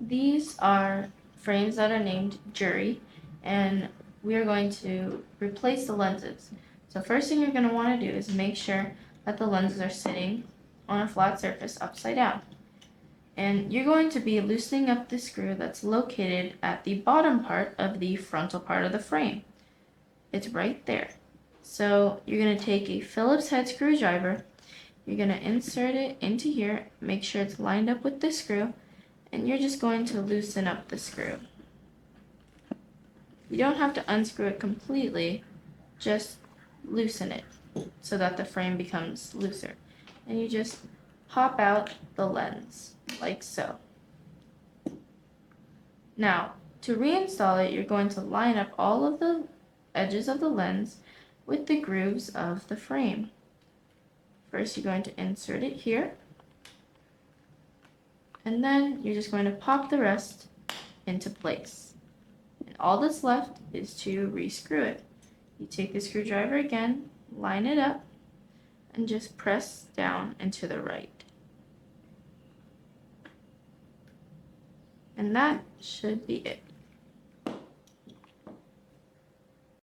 These are frames that are named Jury, and we are going to replace the lenses. So first thing you're going to want to do is make sure that the lenses are sitting on a flat surface upside down. And you're going to be loosening up the screw that's located at the bottom part of the frontal part of the frame. It's right there. So you're going to take a Phillips head screwdriver, you're going to insert it into here, make sure it's lined up with the screw, and you're just going to loosen up the screw. You don't have to unscrew it completely, just loosen it so that the frame becomes looser. And you just pop out the lens, like so. Now, to reinstall it, you're going to line up all of the edges of the lens with the grooves of the frame. First, you're going to insert it here, and then you're just going to pop the rest into place. And all that's left is to re-screw it. You take the screwdriver again, line it up, and just press down and to the right. And that should be it.